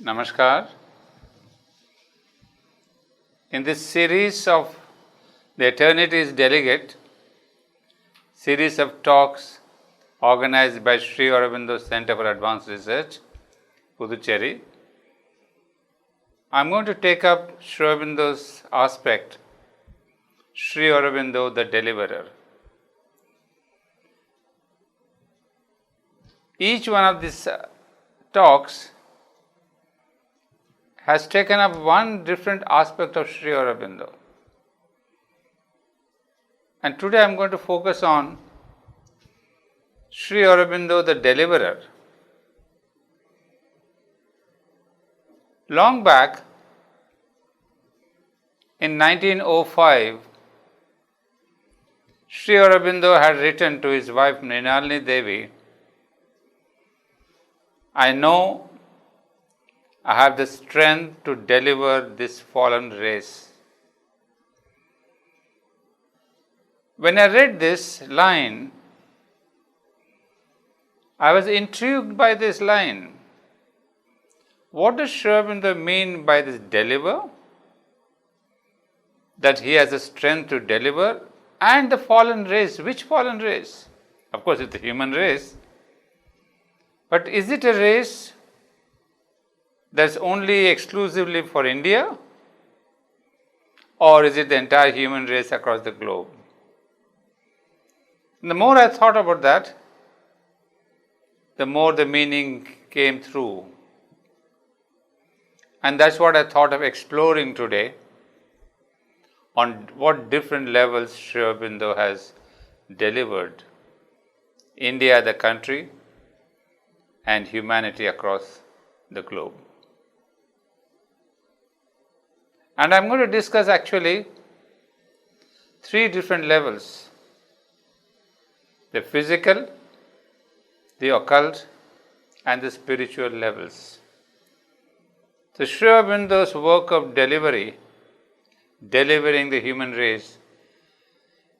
Namaskar. In this series of The Eternity's Delegate, series of talks organized by Sri Aurobindo Center for Advanced Research, Pondicherry, I am going to take up Sri Aurobindo's aspect, Sri Aurobindo the Deliverer. Each one of these talks has taken up one different aspect of Sri Aurobindo. And today I am going to focus on Sri Aurobindo the Deliverer. Long back, in 1905, Sri Aurobindo had written to his wife Mrinalini Devi, "I know I have the strength to deliver this fallen race." When I read this line, I was intrigued by this line. What does Sri Aurobindo mean by this deliver? That he has the strength to deliver, and the fallen race. Which fallen race? Of course, it's the human race. But is it a race that's only exclusively for India? Or is it the entire human race across the globe? And the more I thought about that, the more the meaning came through. And that's what I thought of exploring today, on what different levels Sri Aurobindo has delivered India, the country, and humanity across the globe. And I am going to discuss actually three different levels: the physical, the occult, and the spiritual levels. So Sri Aurobindo's work of delivering the human race,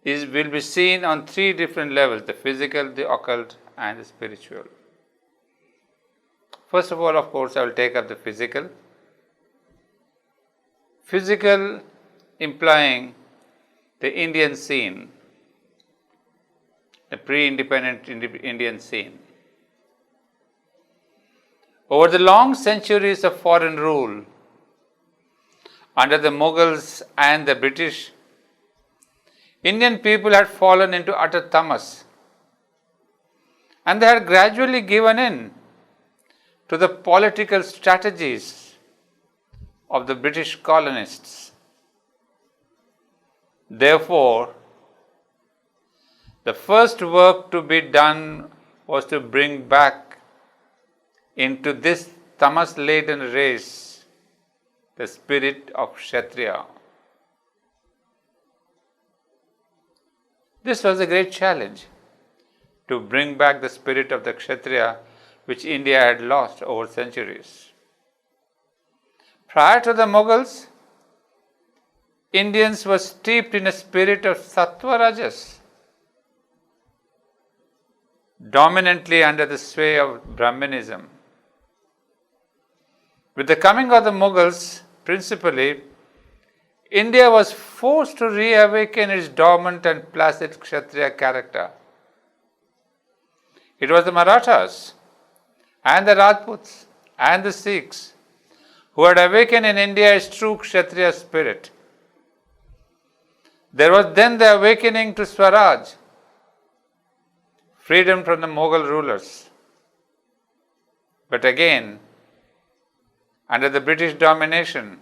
will be seen on three different levels: the physical, the occult, and the spiritual. First of all, of course, I will take up the physical. Physical implying the Indian scene, the pre-independent Indian scene. Over the long centuries of foreign rule, under the Mughals and the British, Indian people had fallen into utter tamas, and they had gradually given in to the political strategies of the British colonists. Therefore, the first work to be done was to bring back into this tamas-laden race the spirit of Kshatriya. This was a great challenge, to bring back the spirit of the Kshatriya which India had lost over centuries. Prior to the Mughals, Indians were steeped in a spirit of Sattva Rajas, dominantly under the sway of Brahmanism. With the coming of the Mughals, principally, India was forced to reawaken its dormant and placid Kshatriya character. It was the Marathas and the Rajputs and the Sikhs who had awakened in India its true Kshatriya spirit. There was then the awakening to Swaraj, freedom from the Mughal rulers. But again, under the British domination,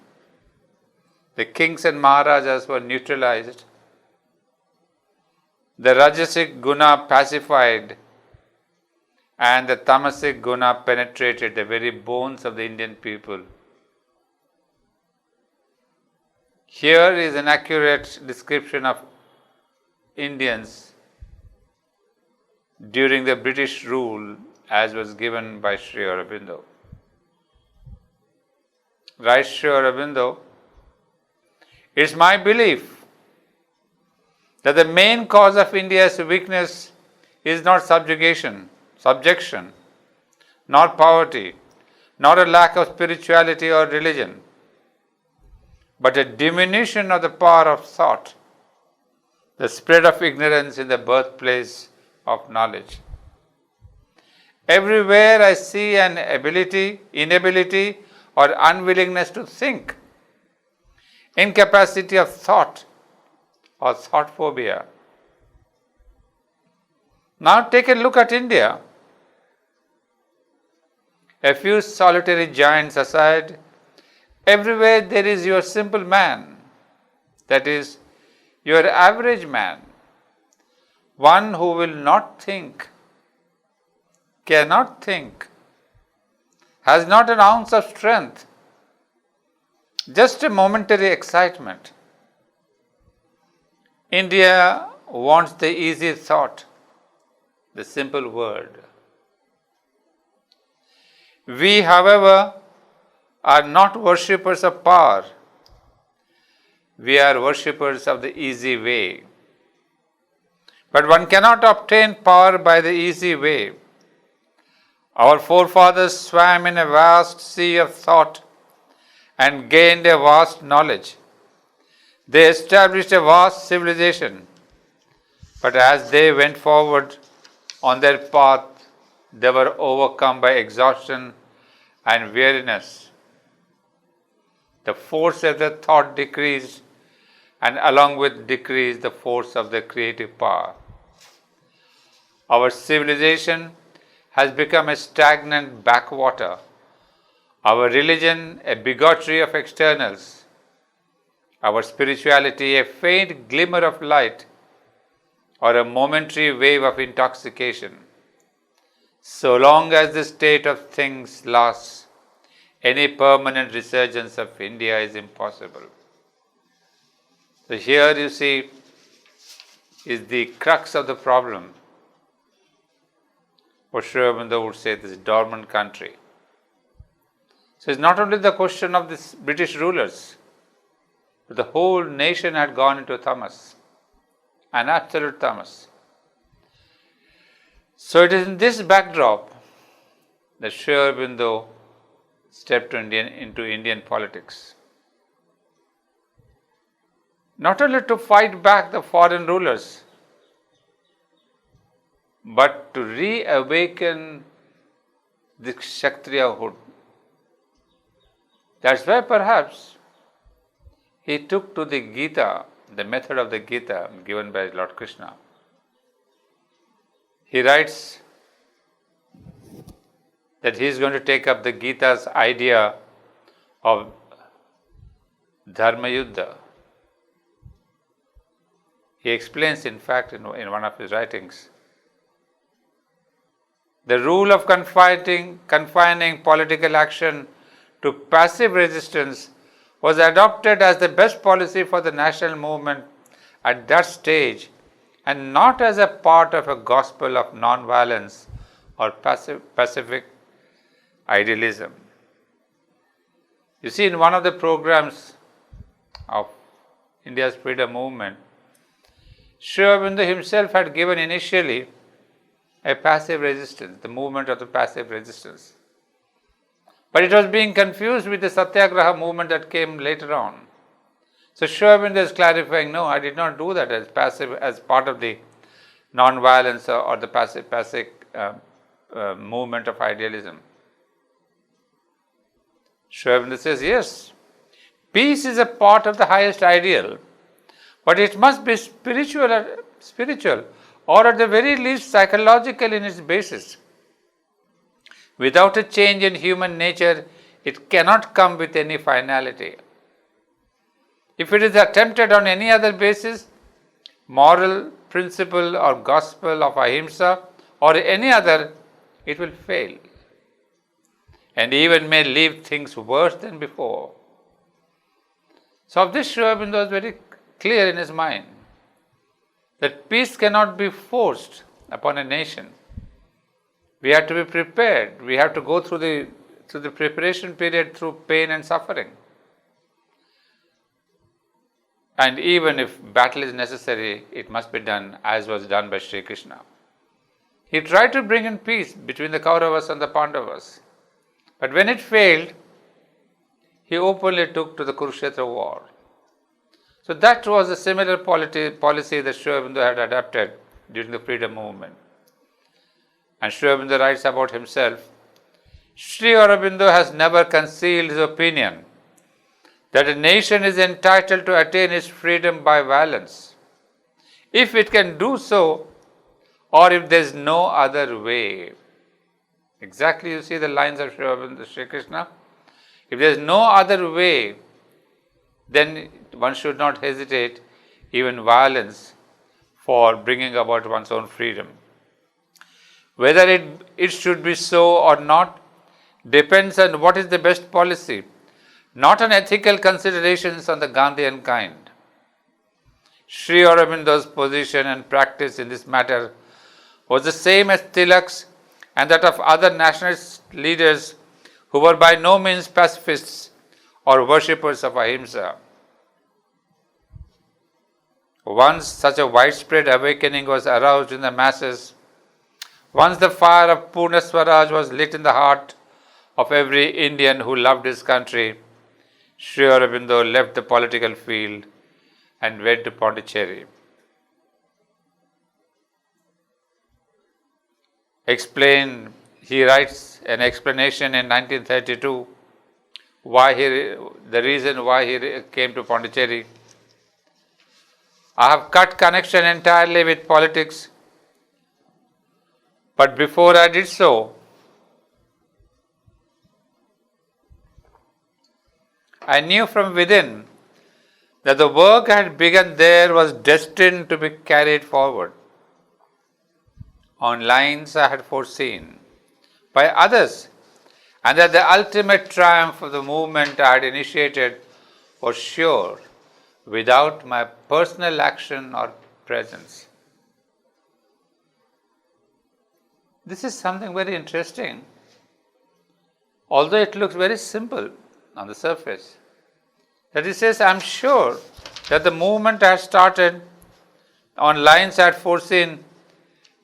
the kings and Maharajas were neutralized, the Rajasic guna pacified, and the Tamasic guna penetrated the very bones of the Indian people. Here is an accurate description of Indians during the British rule as was given by Sri Aurobindo. Writes Sri Aurobindo, "It's my belief that the main cause of India's weakness is not subjection, nor poverty, not a lack of spirituality or religion, but a diminution of the power of thought, the spread of ignorance in the birthplace of knowledge. Everywhere I see an inability or unwillingness to think, incapacity of thought or thought phobia. Now take a look at India. A few solitary giants aside, everywhere there is your simple man, that is, your average man, one who will not think, cannot think, has not an ounce of strength, just a momentary excitement. India wants the easy thought, the simple word. We, however, are not worshippers of power. We are worshippers of the easy way. But one cannot obtain power by the easy way. Our forefathers swam in a vast sea of thought and gained a vast knowledge. They established a vast civilization. But as they went forward on their path, they were overcome by exhaustion and weariness. The force of their thought decreased, and along with decreased the force of their creative power. Our civilization has become a stagnant backwater. Our religion a bigotry of externals. Our spirituality a faint glimmer of light or a momentary wave of intoxication. So long as this state of things lasts, any permanent resurgence of India is impossible. So here you see is the crux of the problem. What Sri Aurobindo would say, this dormant country. So it's not only the question of these British rulers, but the whole nation had gone into tamas, an absolute tamas. So it is in this backdrop that Sri Aurobindo stepped into Indian politics. Not only to fight back the foreign rulers, but to reawaken the Kshatriyahood. That's why perhaps he took to the Gita, the method of the Gita given by Lord Krishna. He writes that he is going to take up the Gita's idea of Dharma Yuddha. He explains, in fact, in one of his writings, the rule of confining political action to passive resistance was adopted as the best policy for the national movement at that stage, and not as a part of a gospel of non-violence or pacific idealism. You see, in one of the programs of India's freedom movement, Sri Aurobindo himself had given initially a passive resistance, the movement of the passive resistance. But it was being confused with the Satyagraha movement that came later on. So Sri Aurobindo is clarifying, no, I did not do that as passive, as part of the non-violence or the passive movement of idealism. Sri Aurobindo says, yes, peace is a part of the highest ideal, but it must be spiritual, or at the very least psychological in its basis. Without a change in human nature, it cannot come with any finality. If it is attempted on any other basis, moral principle or gospel of ahimsa or any other, it will fail and even may leave things worse than before. So of this Sri Aurobindo was very clear in his mind that peace cannot be forced upon a nation. We have to be prepared. We have to go through the preparation period through pain and suffering. And even if battle is necessary, it must be done as was done by Sri Krishna. He tried to bring in peace between the Kauravas and the Pandavas. But when it failed, he openly took to the Kurukshetra war. So that was a similar policy that Sri Aurobindo had adopted during the freedom movement. And Sri Aurobindo writes about himself, Sri Aurobindo has never concealed his opinion that a nation is entitled to attain its freedom by violence, if it can do so, or if there is no other way. Exactly, you see the lines of Sri Aurobindo, Sri Krishna. If there is no other way, then one should not hesitate even violence for bringing about one's own freedom. Whether it should be so or not depends on what is the best policy, not on ethical considerations on the Gandhian kind. Sri Aurobindo's position and practice in this matter was the same as Tilak's and that of other nationalist leaders who were by no means pacifists or worshippers of ahimsa. Once such a widespread awakening was aroused in the masses, once the fire of Purna Swaraj was lit in the heart of every Indian who loved his country, Sri Aurobindo left the political field and went to Pondicherry. He writes an explanation in 1932 the reason why he came to Pondicherry. I have cut connection entirely with politics, but before I did so, I knew from within that the work I had begun there was destined to be carried forward on lines I had foreseen by others, and that the ultimate triumph of the movement I had initiated was sure without my personal action or presence. This is something very interesting, although it looks very simple on the surface. That he says, I am sure that the movement I had started on lines I had foreseen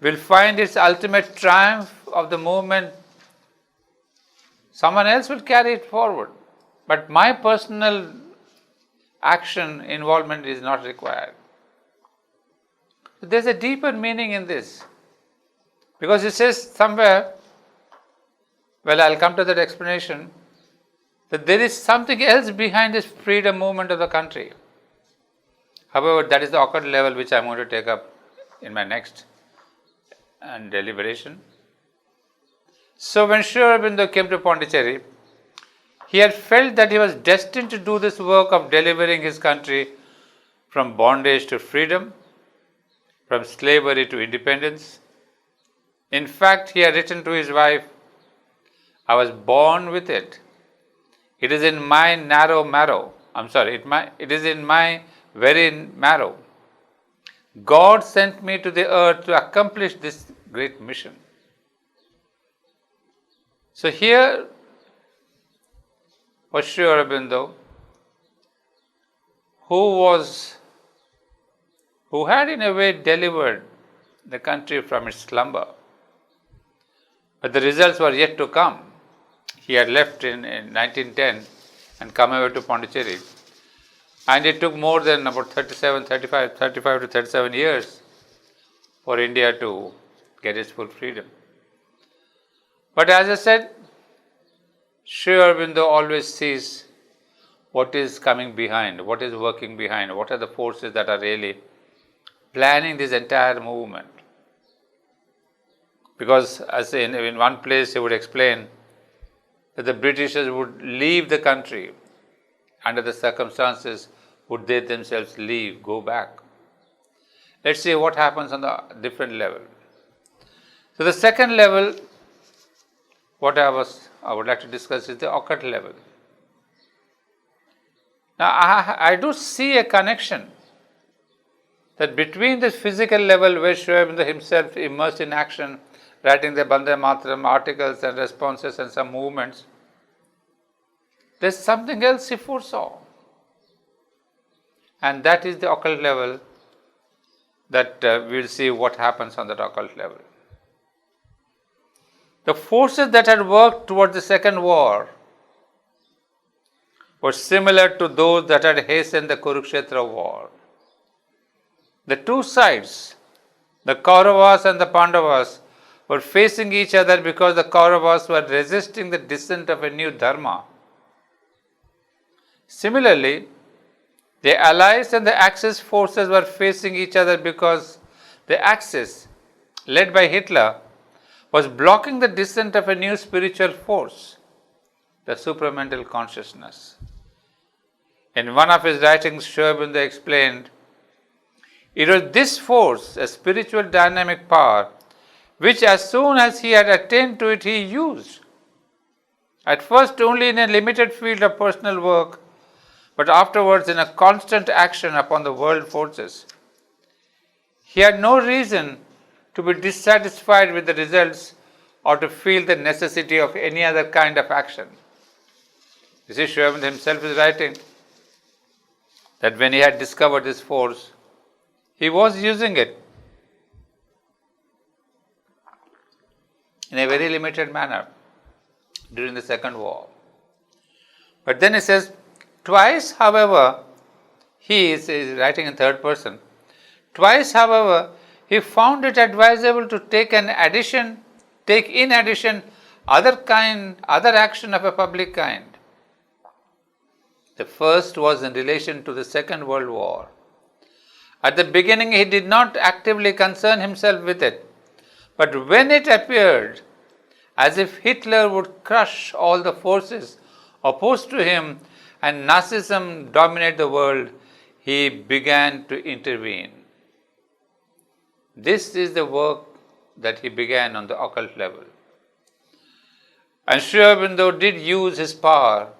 will find its ultimate triumph of the movement. Someone else will carry it forward, but my personal action involvement is not required. There's a deeper meaning in this, because it says somewhere, well, I'll come to that explanation, that there is something else behind this freedom movement of the country. However, that is the occult level which I'm going to take up in my next deliberation. So when Sri Aurobindo came to Pondicherry, he had felt that he was destined to do this work of delivering his country from bondage to freedom, from slavery to independence. In fact, he had written to his wife, I was born with it. It is in my narrow marrow. It is in my very marrow. God sent me to the earth to accomplish this great mission. So here was Sri Aurobindo, who had in a way delivered the country from its slumber. But the results were yet to come. He had left in 1910 and come over to Pondicherry. And it took more than about 35 to 37 years for India to get its full freedom. But as I said, Sri Aurobindo always sees what is coming behind, what is working behind, what are the forces that are really planning this entire movement. Because as in one place he would explain that the Britishers would leave the country under the circumstances, would they themselves leave, go back. Let's see what happens on the different level. So the second level, what I would like to discuss is the occult level. Now I do see a connection that between this physical level where Sri Aurobindo himself immersed in action, writing the Bande Mataram articles and responses and some movements, there's something else he foresaw. And that is the occult level that we'll see what happens on that occult level. the forces that had worked towards the second war were similar to those that had hastened the Kurukshetra war. The two sides, the Kauravas and the Pandavas, were facing each other because the Kauravas were resisting the descent of a new dharma. Similarly, the Allies and the Axis forces were facing each other because the Axis, led by Hitler, was blocking the descent of a new spiritual force, the supramental consciousness. In one of his writings, Sri Aurobindo explained, it was this force, a spiritual dynamic power, which as soon as he had attained to it, he used. At first only in a limited field of personal work, but afterwards in a constant action upon the world forces. He had no reason to be dissatisfied with the results or to feel the necessity of any other kind of action. You see, Sri Aurobindo himself is writing that when he had discovered this force, he was using it in a very limited manner during the Second War. But then he says, twice, however, he is writing in third person, twice, however, he found it advisable to take in addition other action of a public kind. The first was in relation to the Second World War. At the beginning, he did not actively concern himself with it, but when it appeared as if Hitler would crush all the forces opposed to him and Nazism dominate the world, he began to intervene. This is the work that he began on the occult level. And Sri Aurobindo did use his power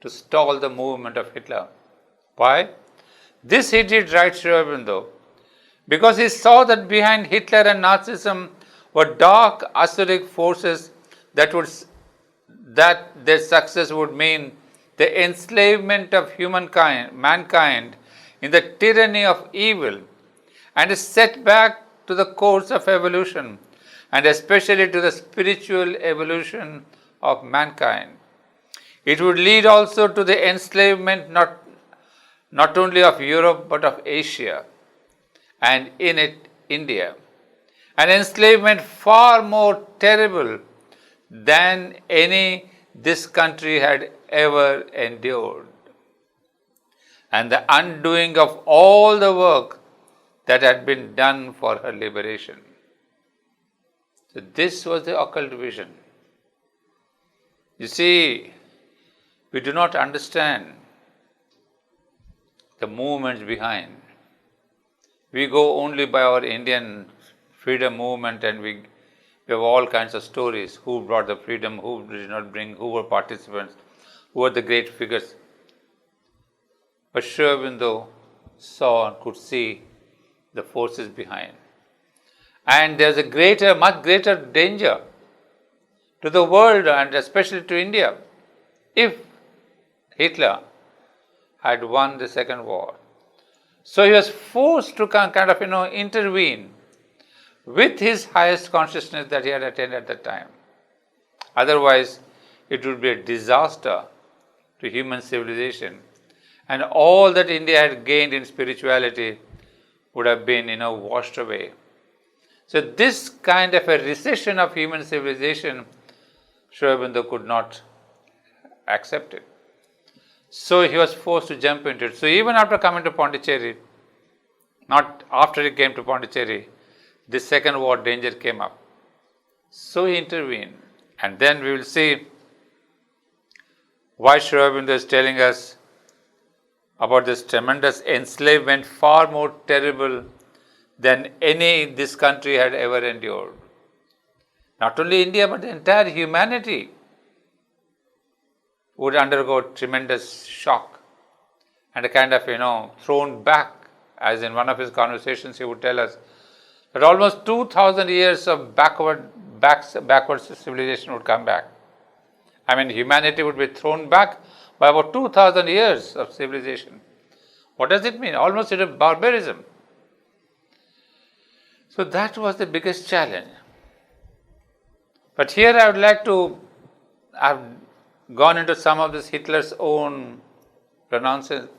to stall the movement of Hitler. Why? This he did, writes Sri Aurobindo, because he saw that behind Hitler and Nazism were dark asuric forces that their success would mean the enslavement of mankind in the tyranny of evil and a setback to the course of evolution, and especially to the spiritual evolution of mankind. It would lead also to the enslavement not only of Europe but of Asia, and in it India. An enslavement far more terrible than any this country had ever endured, and the undoing of all the work that had been done for her liberation. So this was the occult vision. You see, we do not understand the movements behind. We go only by our Indian freedom movement, and we have all kinds of stories. Who brought the freedom, who did not bring, who were participants, who were the great figures. But Sri Aurobindo saw and could see the forces behind. And there's a much greater danger to the world and especially to India if Hitler had won the Second War. So he was forced to intervene with his highest consciousness that he had attained at that time. Otherwise, it would be a disaster to human civilization, and all that India had gained in spirituality would have been, washed away. So this kind of a recession of human civilization, Sri Aurobindo could not accept it. So he was forced to jump into it. So even after coming to Pondicherry, not after he came to Pondicherry, the Second War danger came up. So he intervened. And then we will see why Sri Aurobindo is telling us about this tremendous enslavement, far more terrible than any this country had ever endured. Not only India, but the entire humanity would undergo tremendous shock and a kind of, thrown back. As in one of his conversations, he would tell us that almost 2,000 years of backward civilization would come back. Humanity would be thrown back by about 2,000 years of civilization. What does it mean? Almost a barbarism. So that was the biggest challenge. But here I would like to, I've gone into some of this Hitler's own announcements,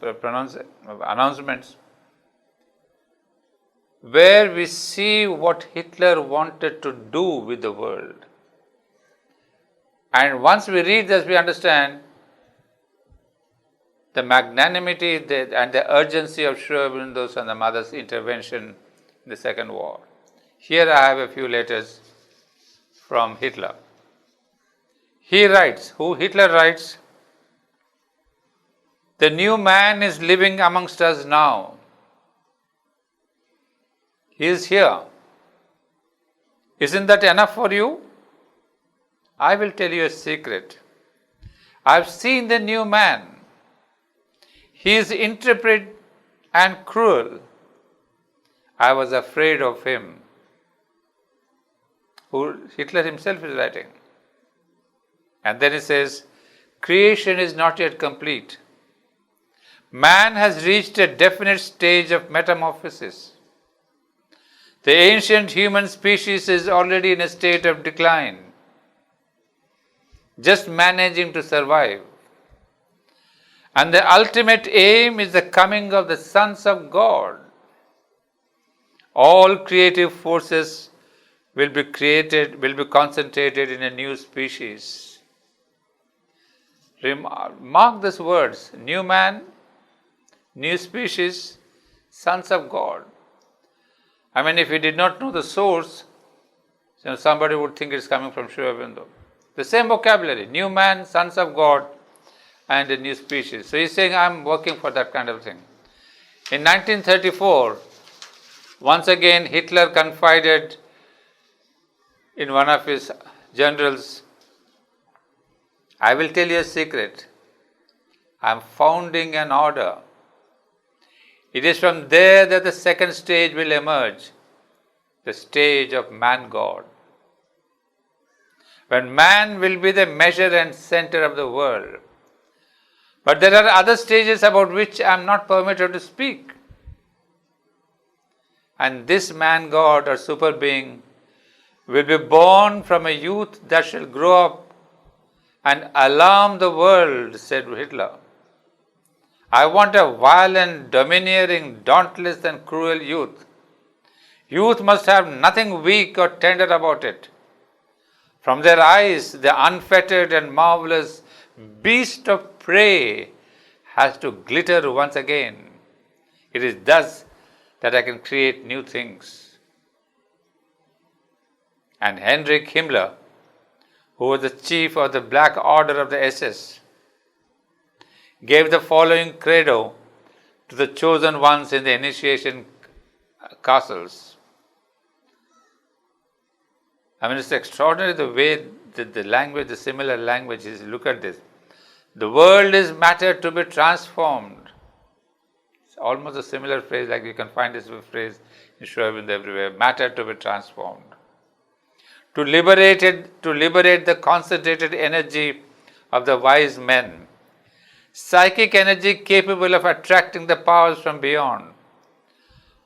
where we see what Hitler wanted to do with the world. And once we read this, we understand the magnanimity and the urgency of Sri Aurobindo's and the mother's intervention in the Second War. Here I have a few letters from Hitler. He writes, Hitler writes, "The new man is living amongst us now. He is here. Isn't that enough for you? I will tell you a secret. I have seen the new man. He is intrepid and cruel. I was afraid of him." Hitler himself is writing. And then he says, "Creation is not yet complete. Man has reached a definite stage of metamorphosis. The ancient human species is already in a state of decline, just managing to survive. And the ultimate aim is the coming of the sons of God. All creative forces will be concentrated in a new species." Mark these words: new man, new species, sons of God. I mean, if we did not know the source, somebody would think it's coming from Sri Aurobindo. The same vocabulary: new man, sons of God, and a new species. So he's saying, I'm working for that kind of thing. In 1934, once again, Hitler confided in one of his generals, "I will tell you a secret. I am founding an order. It is from there that the second stage will emerge, the stage of man-God, when man will be the measure and center of the world. But there are other stages about which I am not permitted to speak. And this man-God or super being will be born from a youth that shall grow up and alarm the world," said Hitler. "I want a violent, domineering, dauntless and cruel youth. Youth must have nothing weak or tender about it. From their eyes, the unfettered and marvelous beast of prey has to glitter once again. It is thus that I can create new things." And Heinrich Himmler, who was the chief of the Black Order of the SS, gave the following credo to the chosen ones in the initiation castles. I mean, it's extraordinary the way the language, the similar language is. Look at this. "The world is matter to be transformed." It's almost a similar phrase, like you can find this phrase in Sri Aurobindo everywhere. Matter to be transformed. To liberate the concentrated energy of the wise men. Psychic energy capable of attracting the powers from beyond.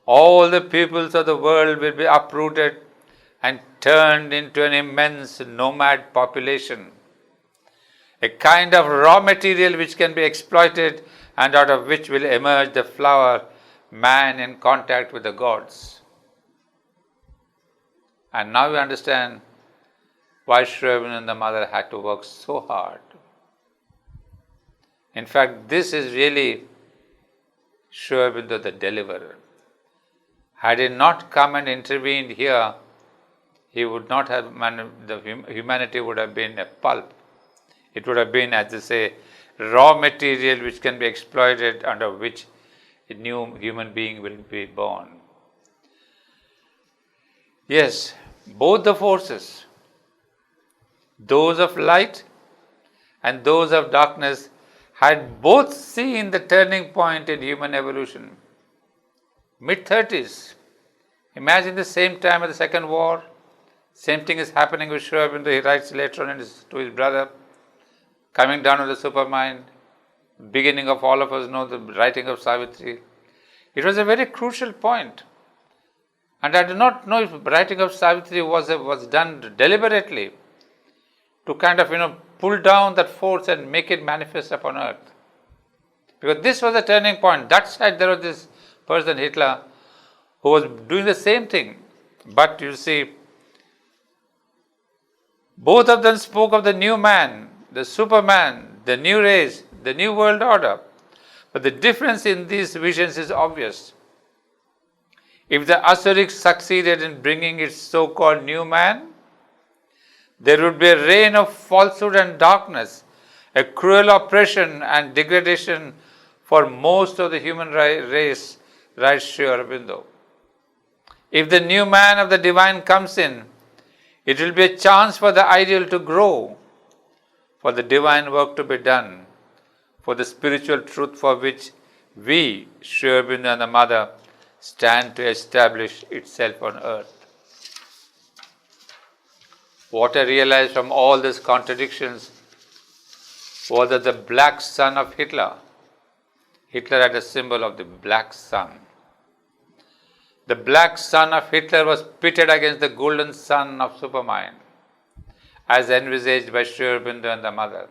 All the peoples of the world will be uprooted and turned into an immense nomad population. A kind of raw material which can be exploited and out of which will emerge the flower, man in contact with the gods. And now we understand why Sri Aurobindo and the mother had to work so hard. In fact, this is really Sri Aurobindo the deliverer. Had he not come and intervened here, he would not have, humanity would have been a pulp. It would have been, as they say, raw material which can be exploited, under which a new human being will be born. Yes, both the forces, those of light and those of darkness, had both seen the turning point in human evolution. Mid-30s. Imagine the same time of the Second War. Same thing is happening with Sri Aurobindo. He writes later on to his brother, coming down of the supermind, beginning of all of us know the writing of Savitri. It was a very crucial point. And I do not know if writing of Savitri was done deliberately. to kind of, pull down that force and make it manifest upon earth. Because this was the turning point. That side there was this person, Hitler, who was doing the same thing. But you see, both of them spoke of the new man, the Superman, the new race, the new world order. But the difference in these visions is obvious. If the Asuric succeeded in bringing its so-called new man, there would be a reign of falsehood and darkness, a cruel oppression and degradation for most of the human race, writes Sri Aurobindo. If the new man of the divine comes in, it will be a chance for the ideal to grow, for the divine work to be done, for the spiritual truth for which we, Sri Aurobindo and the Mother, stand to establish itself on earth. What I realized from all these contradictions was that the black sun of Hitler had a symbol of the black sun. The black sun of Hitler was pitted against the golden sun of Supermind, as envisaged by Sri Aurobindo and the Mother.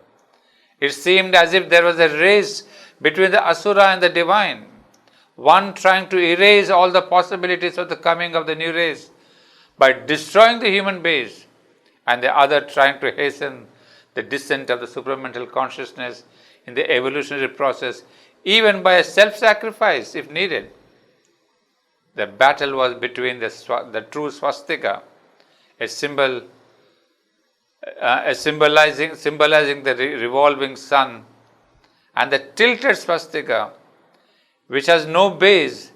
It seemed as if there was a race between the Asura and the divine, one trying to erase all the possibilities of the coming of the new race by destroying the human base, and the other trying to hasten the descent of the supramental consciousness in the evolutionary process, even by a self-sacrifice if needed. The battle was between the true swastika, a symbol symbolizing the revolving sun, and the tilted swastika, which has no base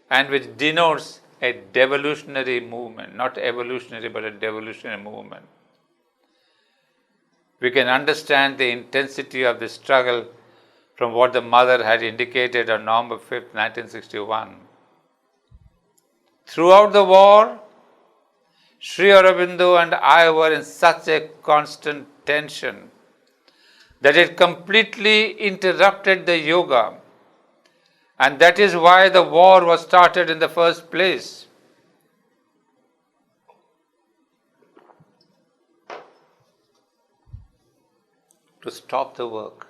and which denotes a devolutionary movement, not evolutionary but a devolutionary movement. We can understand the intensity of the struggle from what the Mother had indicated on November 5th, 1961. Throughout the war, Sri Aurobindo and I were in such a constant tension that it completely interrupted the yoga, and that is why the war was started in the first place. To stop the work.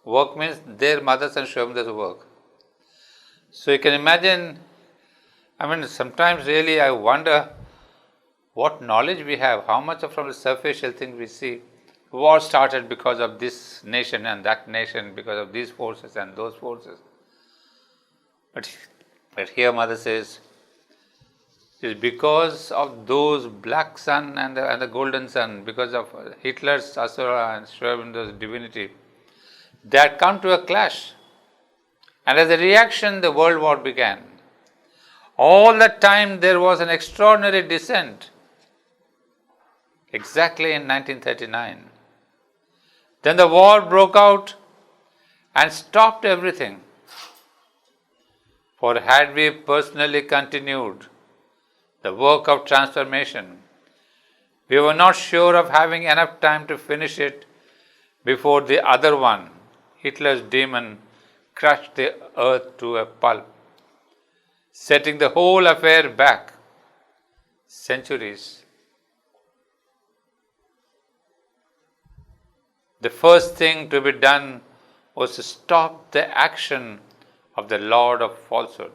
Work means their mothers and Sri Aurobindo's work. So you can imagine, sometimes really I wonder what knowledge we have, how much of from the superficial things we see. War started because of this nation and that nation, because of these forces and those forces. But here Mother says, it is because of those black sun and the golden sun, because of Hitler's Asura and Sri Aurobindo's divinity, that come to a clash. And as a reaction, the world war began. All that time there was an extraordinary descent, exactly in 1939. Then the war broke out and stopped everything. For had we personally continued the work of transformation, we were not sure of having enough time to finish it before the other one, Hitler's demon, crushed the earth to a pulp, setting the whole affair back centuries. The first thing to be done was to stop the action of the Lord of Falsehood.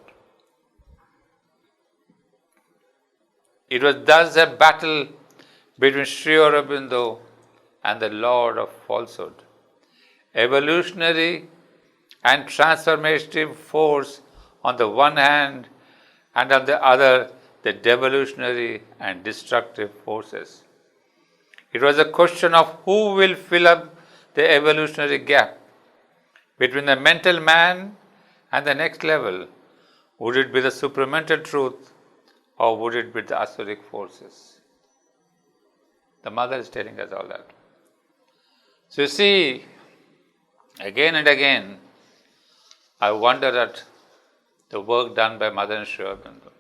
It was thus a battle between Sri Aurobindo and the Lord of Falsehood. Evolutionary and transformative force on the one hand, and on the other, the devolutionary and destructive forces. It was a question of who will fill up the evolutionary gap between the mental man and the next level. Would it be the supramental truth, or would it be the Asuric forces? The Mother is telling us all that. So you see, again and again, I wonder at the work done by Mother and Sri Aurobindo.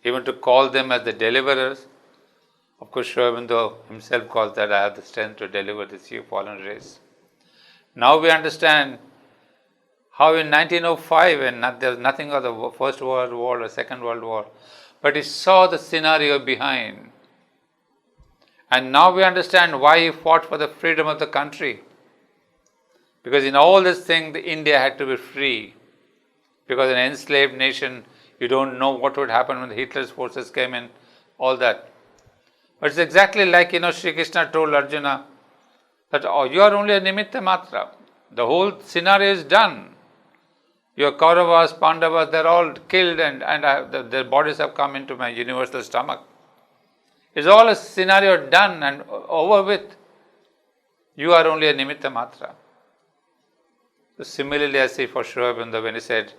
Even to call them as the deliverers, of course Sri Aurobindo himself calls that I have the strength to deliver this fallen race. Now we understand how in 1905, when there was nothing of the First World War or Second World War, but he saw the scenario behind. And now we understand why he fought for the freedom of the country. Because in all this thing, India had to be free. Because an enslaved nation, you don't know what would happen when Hitler's forces came in, all that. But it's exactly like, Sri Krishna told Arjuna that you are only a nimitta matra. The whole scenario is done. Your Kauravas, Pandavas, they're all killed and their bodies have come into my universal stomach. It's all a scenario done and over with. You are only a nimitta matra. So similarly, I see for Sri Aurobindo when he said,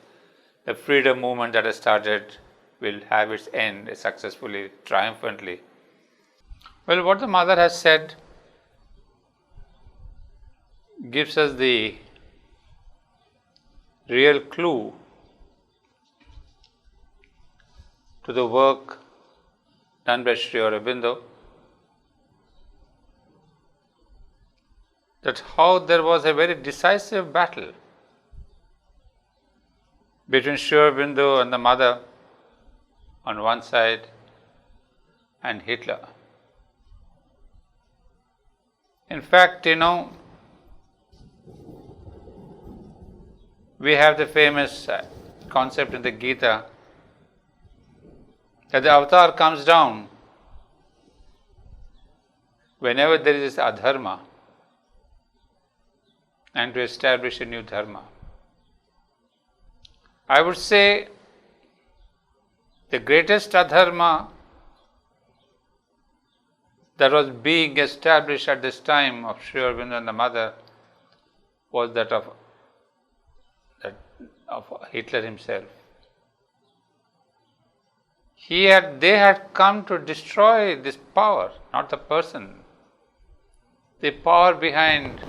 the freedom movement that has started will have its end successfully, triumphantly. Well, what the mother has said gives us the real clue to the work done by Sri Aurobindo, that how there was a very decisive battle between Sri Aurobindo and the mother on one side and Hitler. In fact, we have the famous concept in the Gita that the avatar comes down whenever there is this adharma and to establish a new dharma. I would say the greatest adharma that was being established at this time of Sri Aurobindo and the mother was that of Hitler himself. They had come to destroy this power, not the person, the power behind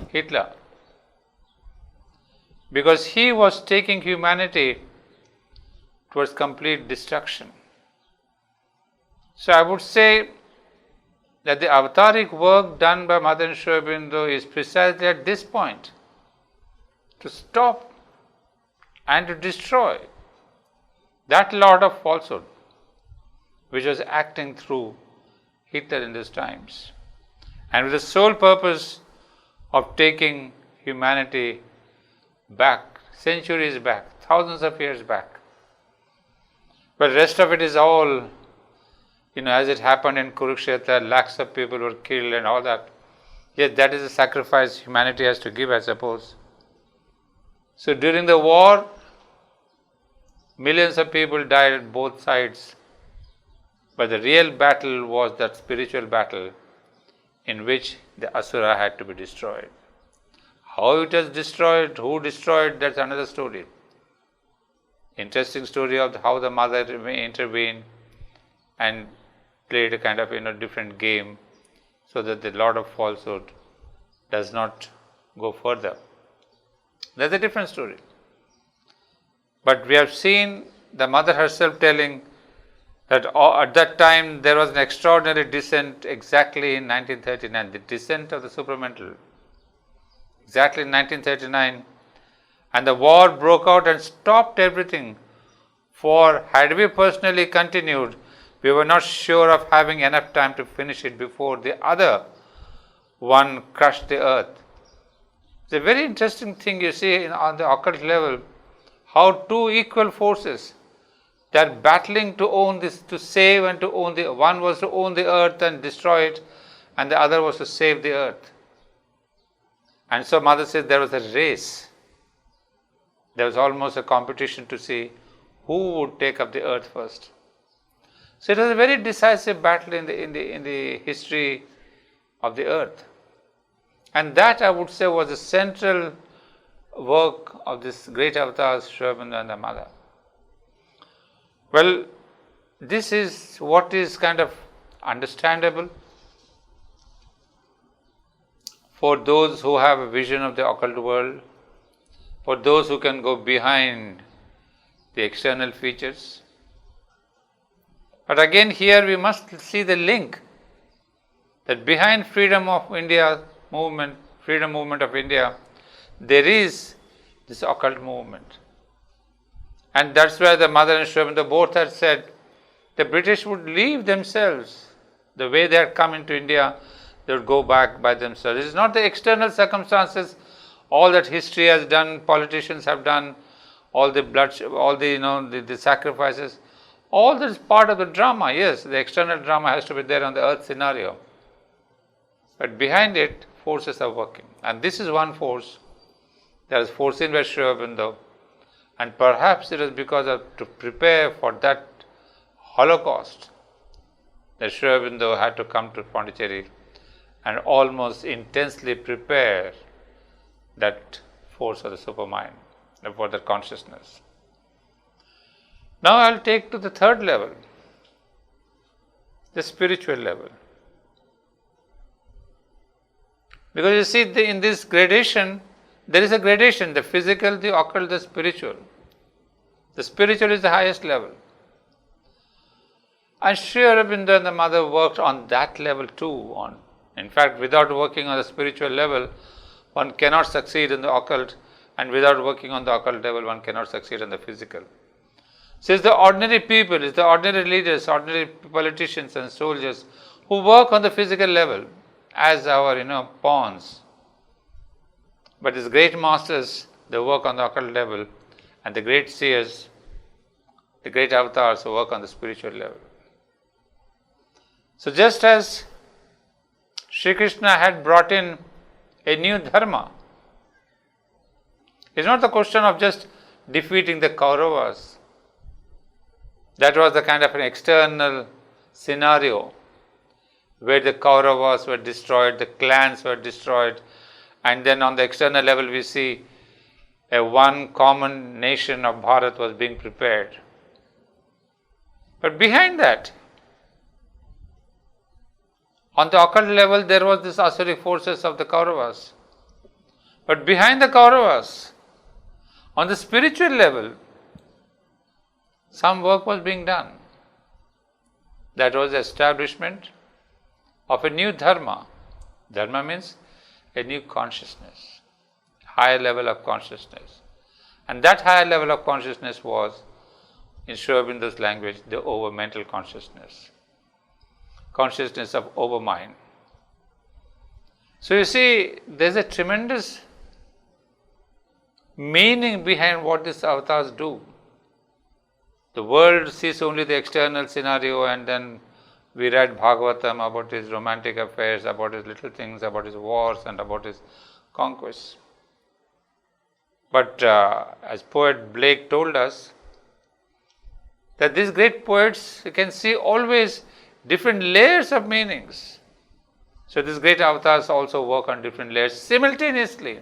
Hitler. Because he was taking humanity towards complete destruction. So I would say that the avataric work done by Mother and Sri Aurobindo is precisely at this point, to stop and to destroy that lot of falsehood which was acting through Hitler in these times, and with the sole purpose of taking humanity back, centuries back, thousands of years back. But the rest of it is all, as it happened in Kurukshetra, lakhs of people were killed and all that. Yes, that is a sacrifice humanity has to give, I suppose. So during the war, millions of people died at both sides. But the real battle was that spiritual battle in which the Asura had to be destroyed. How it was destroyed, who destroyed, that's another story. Interesting story of how the mother intervened and played a kind of different game so that the lot of falsehood does not go further. That's a different story. But we have seen the mother herself telling that at that time there was an extraordinary descent exactly in 1939, the descent of the supramental. Exactly in 1939, and the war broke out and stopped everything. For had we personally continued, we were not sure of having enough time to finish it before the other one crushed the earth. It's a very interesting thing you see on the occult level, how two equal forces, they are battling to own this, to save and to own the, one was to own the earth and destroy it, and the other was to save the earth. And so mother says there was a race. There was almost a competition to see who would take up the earth first. So it was a very decisive battle in the history of the earth. And that, I would say, was the central work of this great avatars, Sri Aurobindo and the mother. Well, this is what is kind of understandable for those who have a vision of the occult world, for those who can go behind the external features. But again, here we must see the link that behind freedom of India movement, freedom movement of India, there is this occult movement. And that's why the mother and Sri Aurobindo both had said the British would leave themselves The way they had come into India, they would go back by themselves. It is not the external circumstances, all that history has done, politicians have done, all the bloodshed, all the the sacrifices. All this is part of the drama. Yes, the external drama has to be there on the earth scenario. But behind it, forces are working. And this is one force that is foreseen by Sri Aurobindo. And perhaps it is because of to prepare for that Holocaust that Sri Aurobindo had to come to Pondicherry and almost intensely prepare that force of the supermind, for the consciousness. Now I will take to the third level, the spiritual level. Because you see, in this gradation, there is a gradation, the physical, the occult, the spiritual. The spiritual is the highest level. And Sri Aurobindo and the mother worked on that level too. In fact, without working on the spiritual level, one cannot succeed in the occult, and without working on the occult level, one cannot succeed in the physical. So it's the ordinary people, it's the ordinary leaders, ordinary politicians and soldiers who work on the physical level as our pawns. But these great masters, they work on the occult level, and the great seers, the great avatars, who work on the spiritual level. So just as Sri Krishna had brought in a new dharma, it's not the question of just defeating the Kauravas. That was the kind of an external scenario where the Kauravas were destroyed, the clans were destroyed, and then on the external level we see a one common nation of Bharat was being prepared. But behind that, on the occult level, there was this asuric forces of the Kauravas. But behind the Kauravas, on the spiritual level, some work was being done. That was the establishment of a new dharma. Dharma means a new consciousness, higher level of consciousness. And that higher level of consciousness was, in Sri Aurobindo's language, the over-mental consciousness. Consciousness of over-mind. So you see, there's a tremendous meaning behind what these avatars do. The world sees only the external scenario, and then we read Bhagavatam about his romantic affairs, about his little things, about his wars and about his conquests. But as poet Blake told us, that these great poets, you can see always different layers of meanings. So these great avatars also work on different layers simultaneously.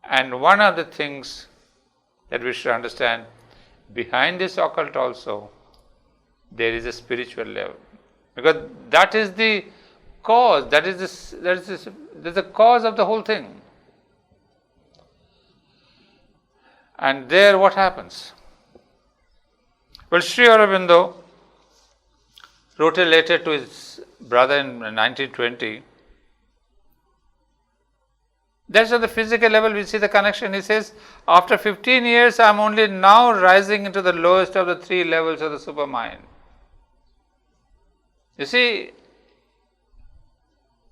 And one of the things that we should understand, behind this occult also, there is a spiritual level. Because that is the cause, that is the cause of the whole thing. And there what happens? Well, Sri Aurobindo wrote a letter to his brother in 1920. That's on the physical level we see the connection. He says, after 15 years, I am only now rising into the lowest of the three levels of the supermind. You see,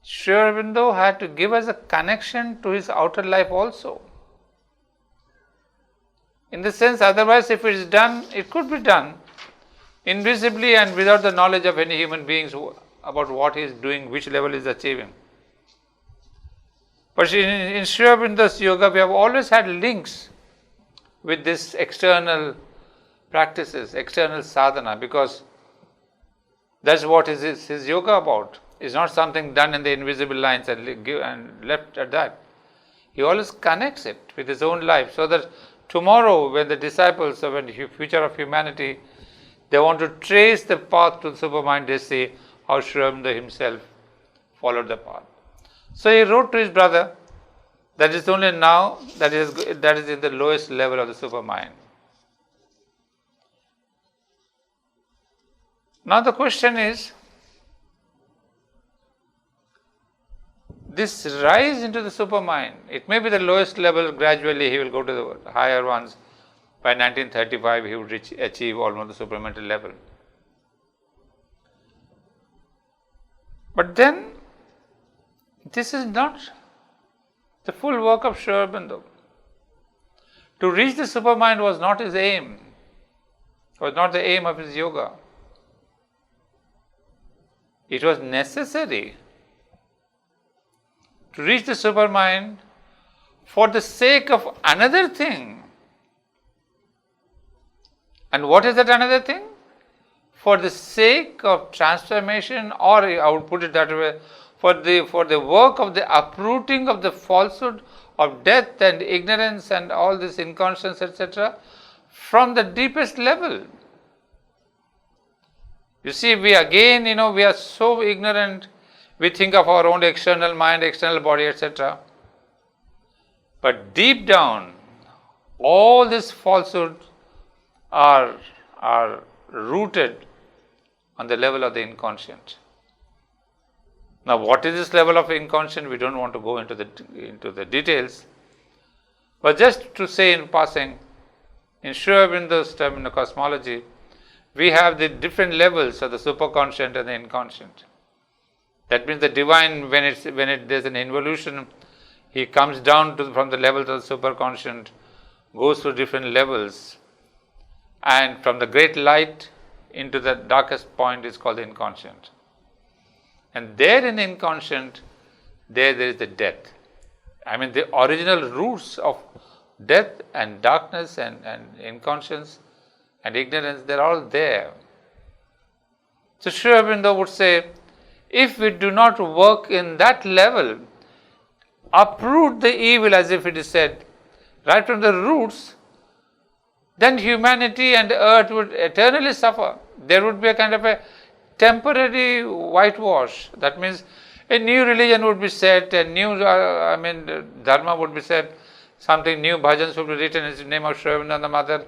Sri Aurobindo had to give us a connection to his outer life also. In the sense, otherwise if it is done, it could be done invisibly and without the knowledge of any human beings about what he is doing, which level he is achieving. But in Sri Aurobindo's yoga, we have always had links with this external practices, external sadhana, because that's what is his yoga about. It's not something done in the invisible lines and left at that. He always connects it with his own life, so that tomorrow when the disciples of the future of humanity, they want to trace the path to the supermind, they say how Sri Aurobindo himself followed the path. So he wrote to his brother that is only now that is in the lowest level of the supermind. Now the question is, this rise into the supermind, it may be the lowest level, gradually he will go to the higher ones. By 1935 he would achieve almost the supramental level. But then, this is not the full work of Sri Aurobindo. To reach the supermind was not his aim, was not the aim of his yoga. It was necessary to reach the supermind for the sake of another thing. And what is that another thing? For the sake of transformation, or I would put it that way, for the work of the uprooting of the falsehood of death and ignorance and all this inconscience, etc., from the deepest level. You see, we are so ignorant, we think of our own external mind, external body, etc. But deep down, all this falsehood are rooted on the level of the inconscient. Now, what is this level of inconscient? We don't want to go into the details. But just to say in passing, in Sri Aurobindo's term in the cosmology, we have the different levels of the superconscient and the inconscient. That means the divine, when there's an involution, he comes down from the levels of the superconscient, goes through different levels, and from the great light into the darkest point is called the inconscient. And there in the inconscient, there is the death. I mean, the original roots of death and darkness and inconscience and ignorance, they're all there. So Sri Aurobindo would say, if we do not work in that level, uproot the evil, as if it is said, right from the roots, then humanity and earth would eternally suffer. There would be a kind of a temporary whitewash. That means a new religion would be set, a new, dharma would be set, something new, bhajans would be written in the name of Sri Aurobindo and the Mother,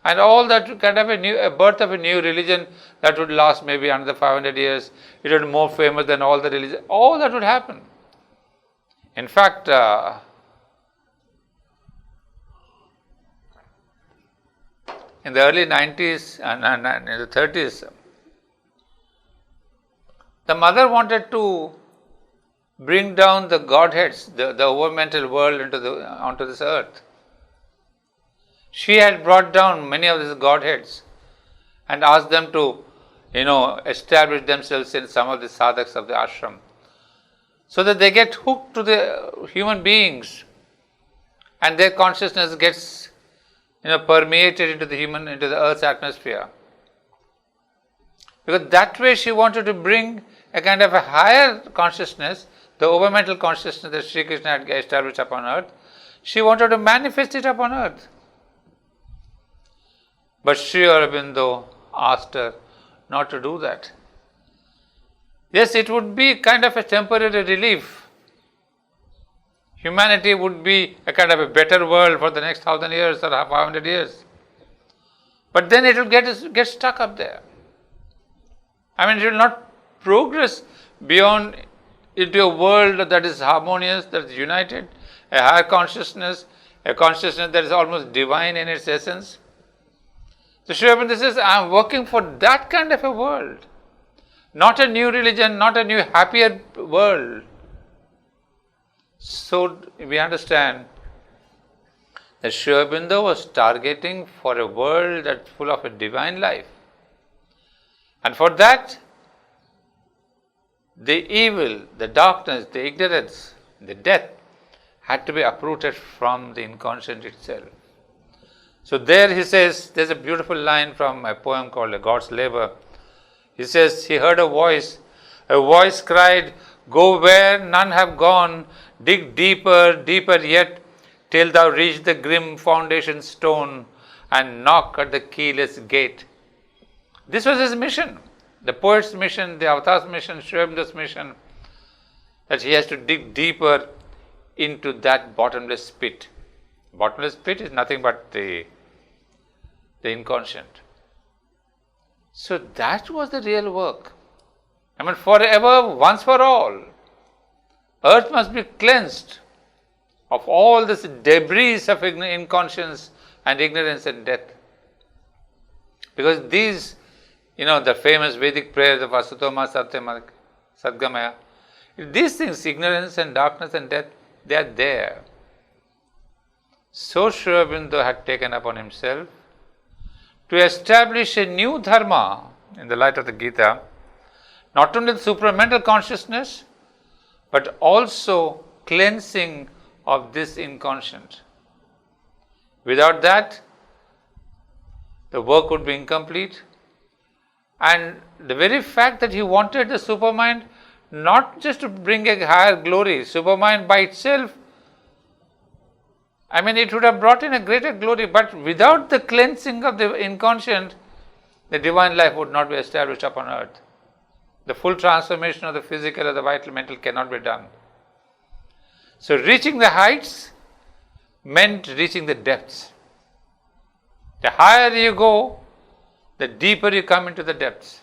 and all that kind of a birth of a new religion that would last maybe another 500 years. It would be more famous than all the religions. All that would happen. In fact, in the early 90s and in the 30s, the Mother wanted to bring down the Godheads, the overmental world onto this earth. She had brought down many of these Godheads and asked them to, establish themselves in some of the sadhaks of the ashram, so that they get hooked to the human beings and their consciousness gets permeated into the earth's atmosphere. Because that way she wanted to bring a kind of a higher consciousness, the overmental consciousness that Sri Krishna had established upon earth. She wanted to manifest it upon earth. But Sri Aurobindo asked her not to do that. Yes, it would be kind of a temporary relief. Humanity would be a kind of a better world for the next 1,000 years or 500 years. But then it will get stuck up there. It will not progress beyond into a world that is harmonious, that is united, a higher consciousness, a consciousness that is almost divine in its essence. So Sri Aurobindo says, I am working for that kind of a world. Not a new religion, not a new happier world. So we understand that Sri Aurobindo was targeting for a world that's full of a divine life. And for that, the evil, the darkness, the ignorance, the death had to be uprooted from the inconscient itself. So there he says, there's a beautiful line from a poem called A God's Labor. He says, he heard a voice cried, go where none have gone, dig deeper, deeper yet, till thou reach the grim foundation stone and knock at the keyless gate. This was his mission, the poet's mission, the avatar's mission, Sri Aurobindo's mission, that he has to dig deeper into that bottomless pit. Bottomless pit is nothing but the inconscient. So that was the real work. Forever, once for all, earth must be cleansed of all this debris of inconscience and ignorance and death. Because these, the famous Vedic prayers of Asatoma Satyam, Sadgamaya. These things, ignorance and darkness and death, they are there. So Sri Aurobindo had taken upon himself to establish a new dharma in the light of the Gita, not only the supramental consciousness, but also cleansing of this inconscient. Without that, the work would be incomplete. And the very fact that he wanted the supermind not just to bring a higher glory, supermind by itself, it would have brought in a greater glory, but without the cleansing of the inconscient, the divine life would not be established upon earth. The full transformation of the physical or the vital mental cannot be done. So reaching the heights meant reaching the depths. The higher you go, the deeper you come into the depths.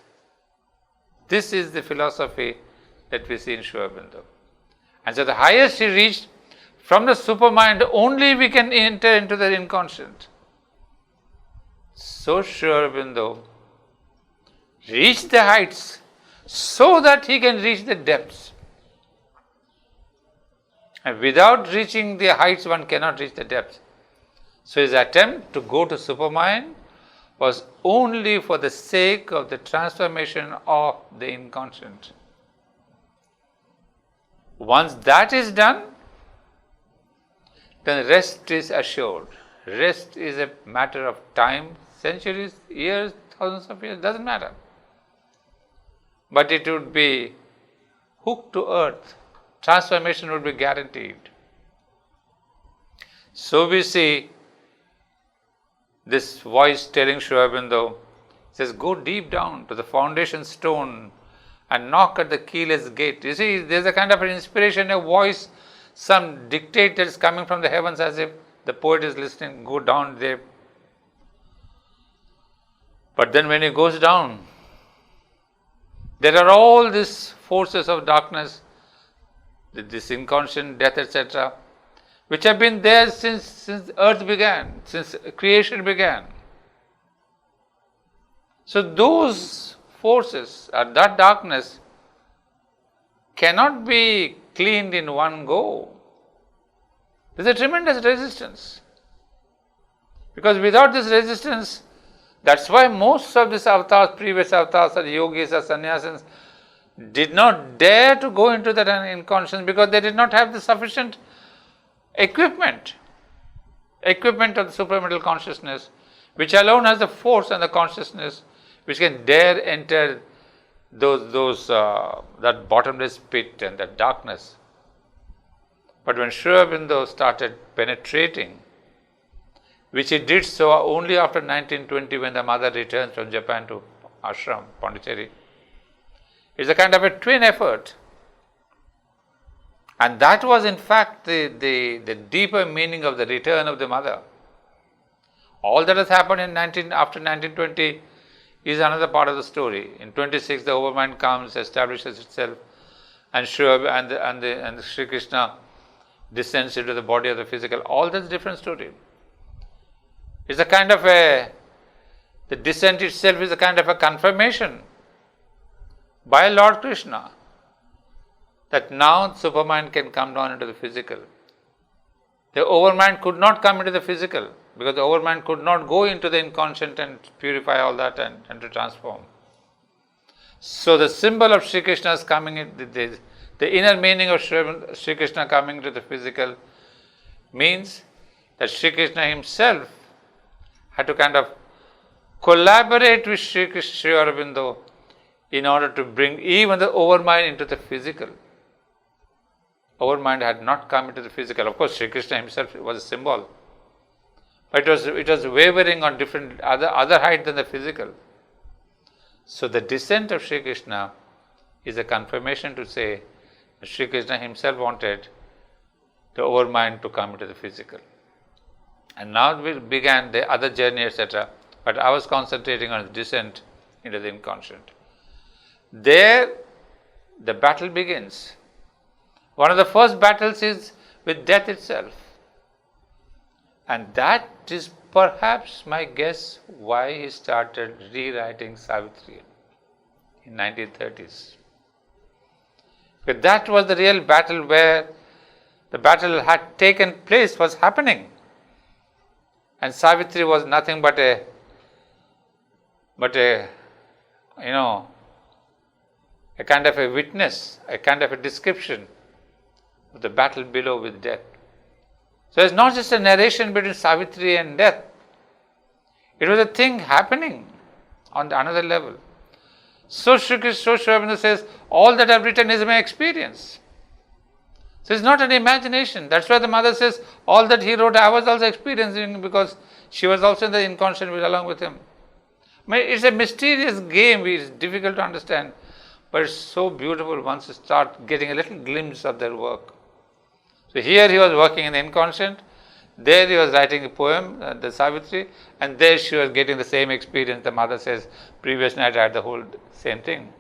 This is the philosophy that we see in Sri Aurobindo. And so the highest he reached, from the supermind only we can enter into the inconscient. So Sri Aurobindo reached the heights so that he can reach the depths. And without reaching the heights, one cannot reach the depths. So his attempt to go to supermind was only for the sake of the transformation of the inconscient. Once that is done, then rest is assured. Rest is a matter of time, centuries, years, thousands of years, doesn't matter. But it would be hooked to earth. Transformation would be guaranteed. So we see this voice telling Sri Aurobindo, says, go deep down to the foundation stone and knock at the keyless gate. You see, there's a kind of an inspiration, a voice, some dictate that is coming from the heavens as if the poet is listening, go down there. But then when he goes down, there are all these forces of darkness, this inconscient, death, etc., which have been there since earth began, since creation began. So those forces, or that darkness, cannot be cleaned in one go. There's a tremendous resistance. Because without this resistance, that's why most of these avatars, previous avatars, or yogis or sannyasins, did not dare to go into that inconscience because they did not have the sufficient equipment of the supramental consciousness, which alone has the force and the consciousness which can dare enter that bottomless pit and that darkness. But when Sri Aurobindo started penetrating, which he did so only after 1920 when the mother returned from Japan to ashram, Pondicherry, it's a kind of a twin effort. And that was in fact the deeper meaning of the return of the mother. All that has happened after 1920 is another part of the story. In 26, the overmind comes, establishes itself, and Sri Krishna descends into the body of the physical. All that's a different story. It's a kind of the descent itself is a kind of a confirmation by Lord Krishna that now supermind can come down into the physical. The overmind could not come into the physical because the overmind could not go into the inconscient and purify all that and to transform. So the symbol of Sri Krishna's coming in, the inner meaning of Sri Krishna coming into the physical means that Sri Krishna himself had to kind of collaborate with Sri Aurobindo in order to bring even the overmind into the physical. Overmind had not come into the physical. Of course, Sri Krishna himself was a symbol, but it was wavering on different other height than the physical. So the descent of Sri Krishna is a confirmation to say that Sri Krishna himself wanted the overmind to come into the physical. And now we began the other journey, etc. But I was concentrating on the descent into the inconscient. There, the battle begins. One of the first battles is with death itself. And that is perhaps my guess why he started rewriting Savitri in 1930s. But that was the real battle where the battle had taken place, was happening. And Savitri was nothing but a kind of a witness, a kind of a description of the battle below with death. So it's not just a narration between Savitri and death. It was a thing happening on another level. So Sri Aurobindo says, all that I've written is my experience. So it's not an imagination. That's why the mother says, all that he wrote, I was also experiencing, because she was also in the inconscient along with him. It's a mysterious game, it's difficult to understand, but it's so beautiful once you start getting a little glimpse of their work. So here he was working in the inconscient, there he was writing a poem, the Savitri, and there she was getting the same experience. The mother says, previous night I had the whole same thing.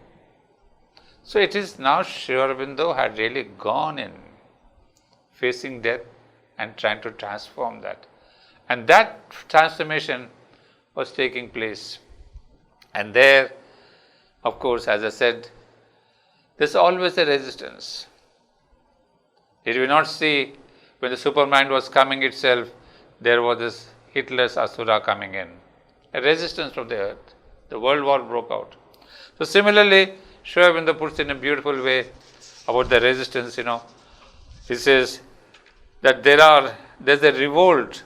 So it is now Sri Aurobindo had really gone in, facing death and trying to transform that. And that transformation was taking place. And there, of course, as I said, there's always a resistance. Did we not see when the supermind was coming itself, there was this Hitler's Asura coming in, a resistance from the earth. The world war broke out. So similarly, Sri Aurobindo puts in a beautiful way about the resistance, He says that there's a revolt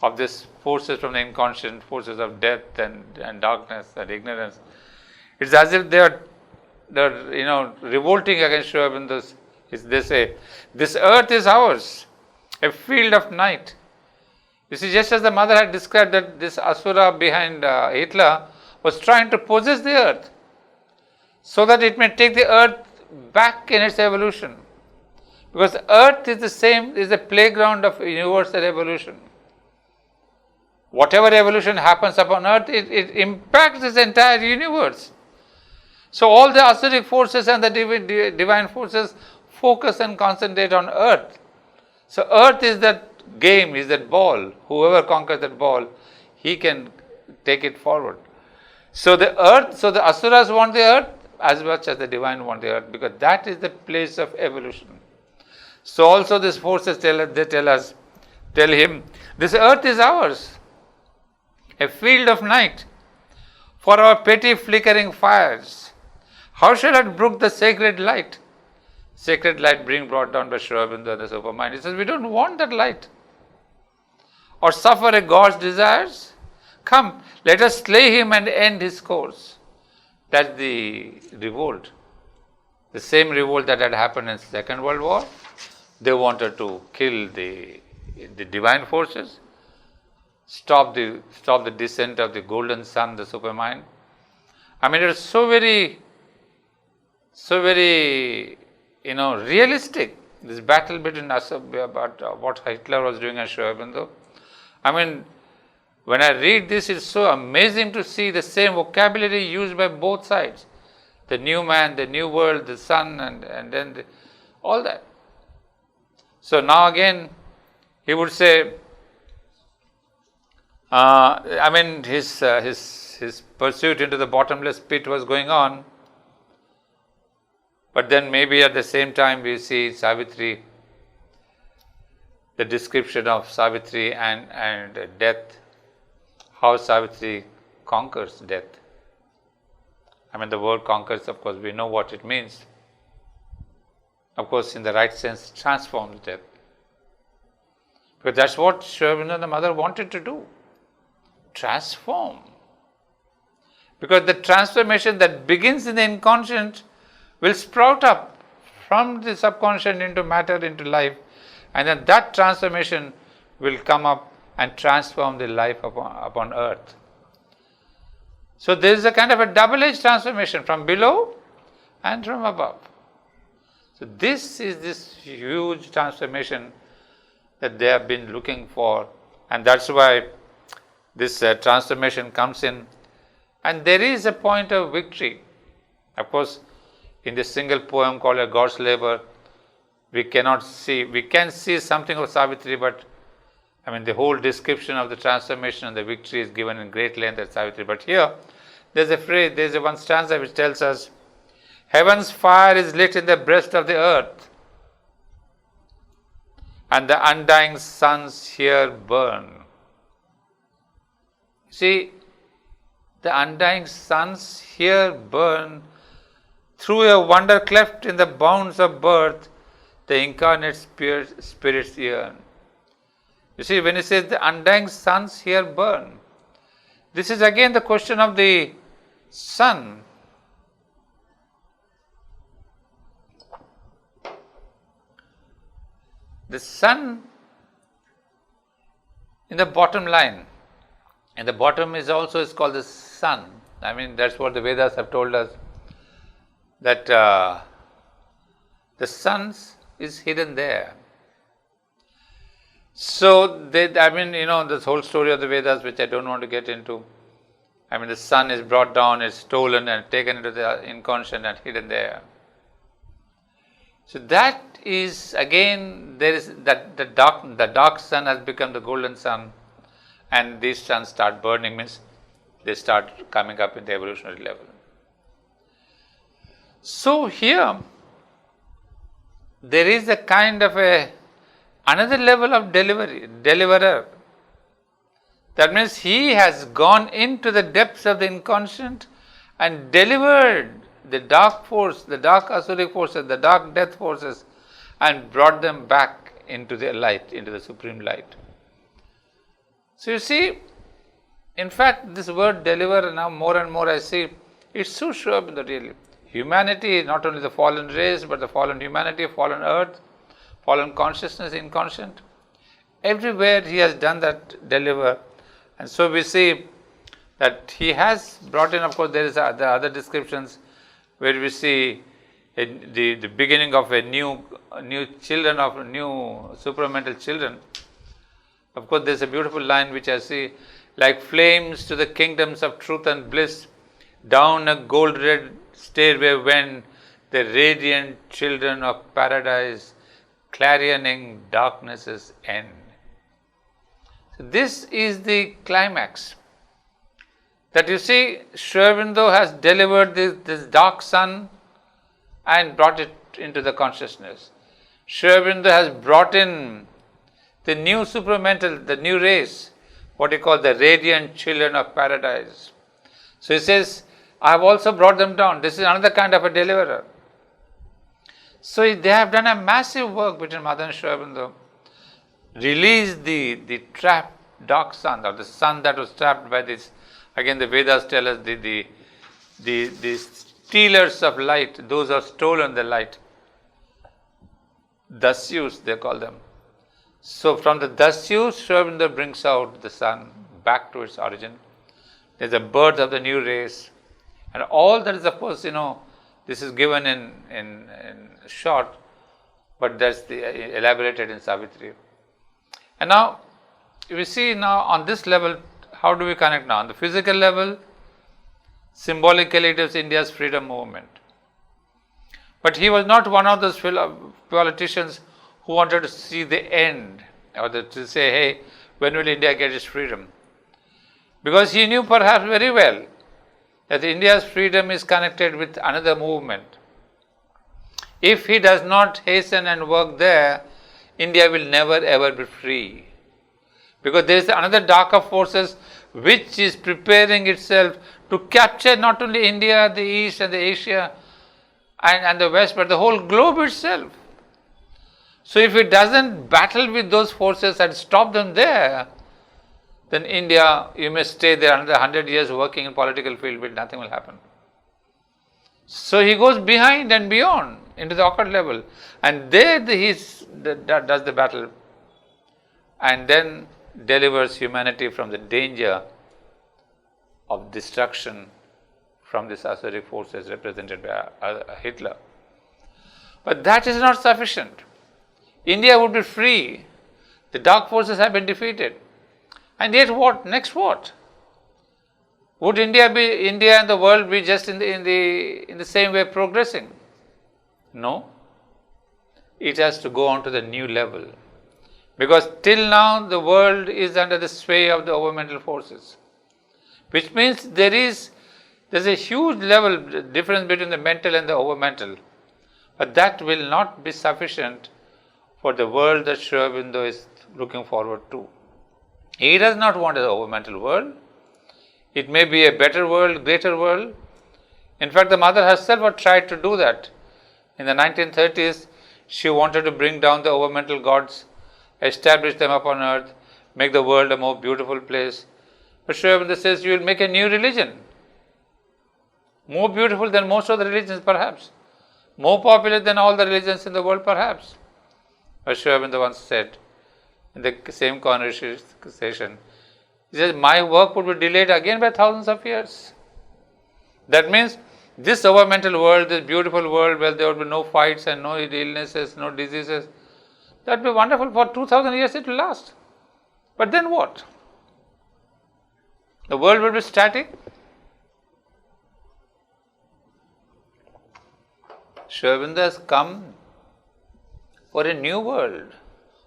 of these forces from the inconscient, forces of death and darkness and ignorance. It's as if they're revolting against Sri Aurobindo's. They say, this earth is ours, a field of night. You see, just as the mother had described that this Asura behind Hitler was trying to possess the earth so that it may take the earth back in its evolution. Because the earth is the same, is a playground of universal evolution. Whatever evolution happens upon earth, it impacts this entire universe. So all the Asuric forces and the divine forces focus and concentrate on earth. So earth is that game, is that ball. Whoever conquers that ball, he can take it forward. So the Asuras want the earth as much as the divine want the earth, because that is the place of evolution. So also these forces tell him, this earth is ours, a field of night for our petty flickering fires. How shall I brook the sacred light? Sacred light being brought down by Sri Aurobindo and the supermind. He says, we don't want that light. Or suffer a God's desires. Come, let us slay him and end his course. That's the revolt. The same revolt that had happened in the Second World War. They wanted to kill the divine forces, stop the descent of the golden sun, the supermind. I mean, it's so very realistic, this battle between us about what Hitler was doing and Sri Aurobindo. I mean, when I read this, it's so amazing to see the same vocabulary used by both sides. The new man, the new world, the sun, and then all that. So now again, he would say, his pursuit into the bottomless pit was going on. But then maybe at the same time we see Savitri, the description of Savitri and death, how Savitri conquers death. I mean, the word conquers, of course, we know what it means. Of course, in the right sense, transforms death. Because that's what Sri Aurobindo and the mother wanted to do. Transform. Because the transformation that begins in the inconscient will sprout up from the subconscious into matter, into life, and then that transformation will come up and transform the life upon earth. So there is a kind of a double-edged transformation from below and from above. So this is this huge transformation that they have been looking for, and that's why this transformation comes in, and there is a point of victory. Of course, in this single poem called A God's Labor, we can see something of Savitri, but I mean the whole description of the transformation and the victory is given in great length at Savitri. But here, there's one stanza which tells us, Heaven's fire is lit in the breast of the earth, and the undying suns here burn. See, the undying suns here burn. Through a wonder cleft in the bounds of birth, the incarnate spirits yearn. You see, when he says the undying suns here burn, this is again the question of the sun. The sun in the bottom line, and the bottom is called the sun. I mean, that's what the Vedas have told us, that the sun is hidden there. So, this whole story of the Vedas, which I don't want to get into. I mean, the sun is brought down, is stolen and taken into the inconscient and hidden there. So that is again, there is that the dark sun has become the golden sun, and these suns start burning, means they start coming up in the evolutionary level. So here there is a kind of another level of deliverer. That means he has gone into the depths of the inconscient and delivered the dark force, the dark asuric forces, the dark death forces, and brought them back into the light, into the supreme light. So you see, in fact, this word deliver, now more and more I see, it so sure in the really. Humanity, not only the fallen race, but the fallen humanity, fallen earth, fallen consciousness, inconscient. Everywhere he has done that deliver. And so we see that he has brought in, of course, there are other descriptions where we see the beginning of a new children, of new supramental children. Of course, there is a beautiful line which I see, like flames to the kingdoms of truth and bliss, down a gold red stairway went the radiant children of paradise, clarioning darkness's end. So this is the climax. That you see, Sri Aurobindo has delivered this dark sun and brought it into the consciousness. Sri Aurobindo has brought in the new supramental, the new race, what he calls the radiant children of paradise. So he says, I have also brought them down. This is another kind of a deliverer. So they have done a massive work between Mother and Sri Aurobindo. Released the trapped dark sun, or the sun that was trapped by this. Again, the Vedas tell us the stealers of light, those who have stolen the light. Dasyus, they call them. So from the Dasyus, Sri Aurobindo brings out the sun back to its origin. There's a birth of the new race. And all that is, of course, this is given in short, but that's elaborated in Savitri. And now, we see now on this level, how do we connect now? On the physical level, symbolically it is India's freedom movement. But he was not one of those politicians who wanted to see the end, or to say, hey, when will India get its freedom? Because he knew perhaps very well that India's freedom is connected with another movement. If he does not hasten and work there, India will never ever be free. Because there is another darker forces which is preparing itself to capture not only India, the East and the Asia and the West, but the whole globe itself. So if it doesn't battle with those forces and stop them there, then India, you may stay there another 100 years working in political field, but nothing will happen. So he goes behind and beyond into the occult level, and there he does the battle, and then delivers humanity from the danger of destruction from these asuric forces represented by Hitler. But that is not sufficient. India would be free. The dark forces have been defeated. And yet what? Next what? Would India and the world be just in the same way progressing? No. It has to go on to the new level. Because till now the world is under the sway of the overmental forces. Which means there is There's a huge level difference between the mental and the overmental. But that will not be sufficient for the world that Sri Aurobindo is looking forward to. He does not want an overmental world. It may be a better world, greater world. In fact, the mother herself had tried to do that. In the 1930s, she wanted to bring down the overmental gods, establish them upon earth, make the world a more beautiful place. But Sri Aurobindo says, you will make a new religion. More beautiful than most of the religions, perhaps. More popular than all the religions in the world, perhaps. But Sri Aurobindo once said, in the same conversation, he says, my work would be delayed again by thousands of years. That means this overmental world, this beautiful world where there would be no fights and no illnesses, no diseases, that would be wonderful. For 2000 years it will last. But then what? The world will be static. Sri Aurobindo has come for a new world,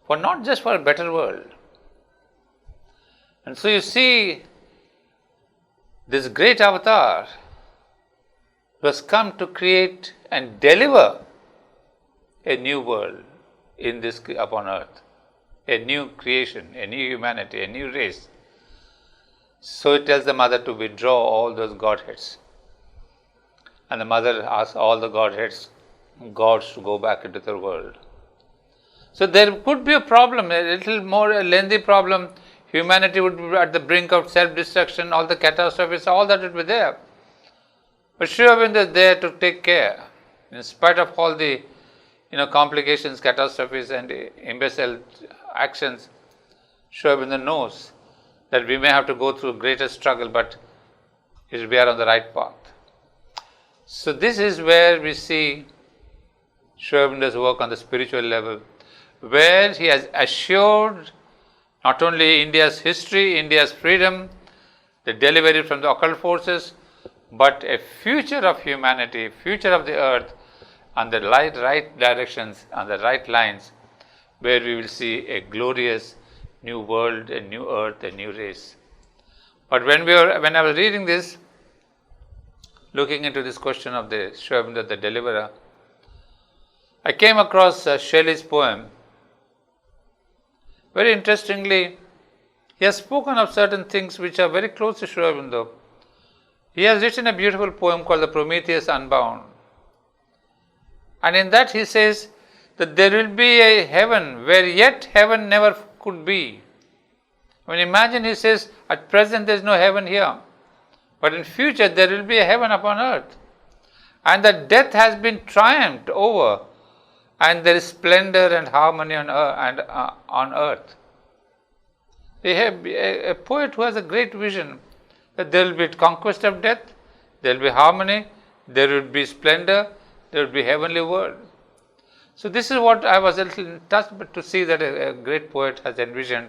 for not just for a better world. And so you see, this great avatar was come to create and deliver a new world in this upon earth, a new creation, a new humanity, a new race. So it tells the mother to withdraw all those godheads. And the mother asks all the godheads, gods, to go back into the world. So there could be a problem, a little more a lengthy problem. Humanity would be at the brink of self-destruction, all the catastrophes, all that would be there. But Sri Aurobindo is there to take care. In spite of all the complications, catastrophes and imbecile actions, Sri Aurobindo knows that we may have to go through greater struggle, but we are on the right path. So this is where we see Sri Aurobindo's work on the spiritual level, where he has assured not only India's history, India's freedom, the delivery from the occult forces, but a future of humanity, future of the earth, on the right directions, on the right lines, where we will see a glorious new world, a new earth, a new race. But when I was reading this, looking into this question of the Sri Aurobindo, the deliverer, I came across Shelley's poem. Very interestingly, he has spoken of certain things which are very close to Sri Aurobindo. He has written a beautiful poem called The Prometheus Unbound. And in that he says that there will be a heaven where yet heaven never could be. I mean, imagine, he says, at present there is no heaven here. But in future there will be a heaven upon earth. And that death has been triumphed over. And there is splendor and harmony on earth. They have a poet who has a great vision that there will be conquest of death, there will be harmony, there will be splendor, there will be heavenly world. So this is what I was a little touched, but to see that a great poet has envisioned,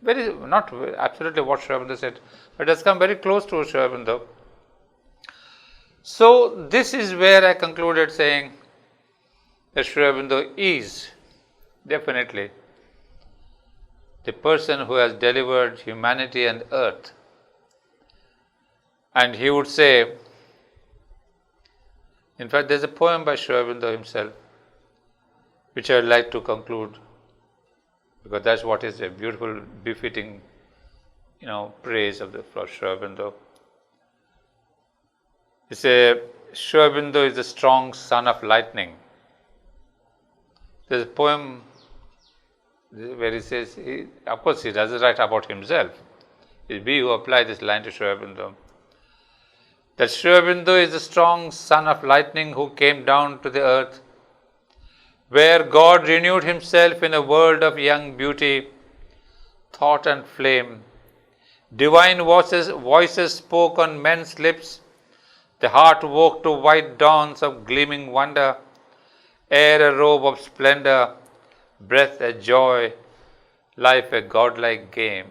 not absolutely what Sri Aurobindo said, but it has come very close to Sri Aurobindo. So this is where I concluded saying that Sri Aurobindo is definitely the person who has delivered humanity and earth. And he would say, in fact, there's a poem by Sri Aurobindo himself, which I would like to conclude, because that's what is a beautiful, befitting, praise of the Sri Aurobindo. He says, Sri Aurobindo is the strong son of lightning. There's a poem where he says, of course he doesn't write about himself. It's we who apply this line to Sri Aurobindo. That Sri Aurobindo is the strong son of lightning who came down to the earth, where God renewed himself in a world of young beauty, thought and flame. Divine voices spoke on men's lips. The heart woke to white dawns of gleaming wonder, air a robe of splendor, breath a joy, life a godlike game.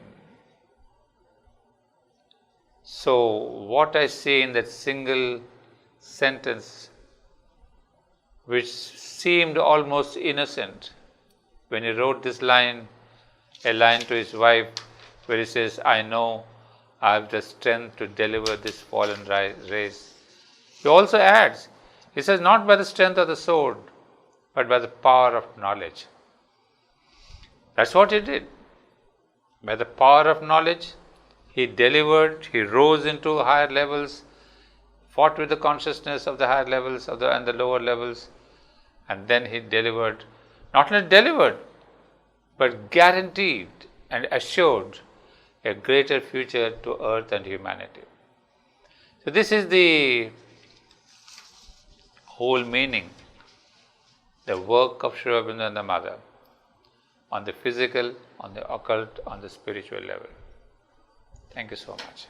So what I see in that single sentence, which seemed almost innocent, when he wrote this line, a line to his wife, where he says, I know I have the strength to deliver this fallen race. He also adds, he says, not by the strength of the sword, but by the power of knowledge. That's what he did. By the power of knowledge, he delivered, he rose into higher levels, fought with the consciousness of the higher levels and the lower levels, and then he delivered, not only delivered, but guaranteed and assured a greater future to earth and humanity. So this is the whole meaning, the work of Sri Aurobindo and the Mother, on the physical, on the occult, on the spiritual level. Thank you so much.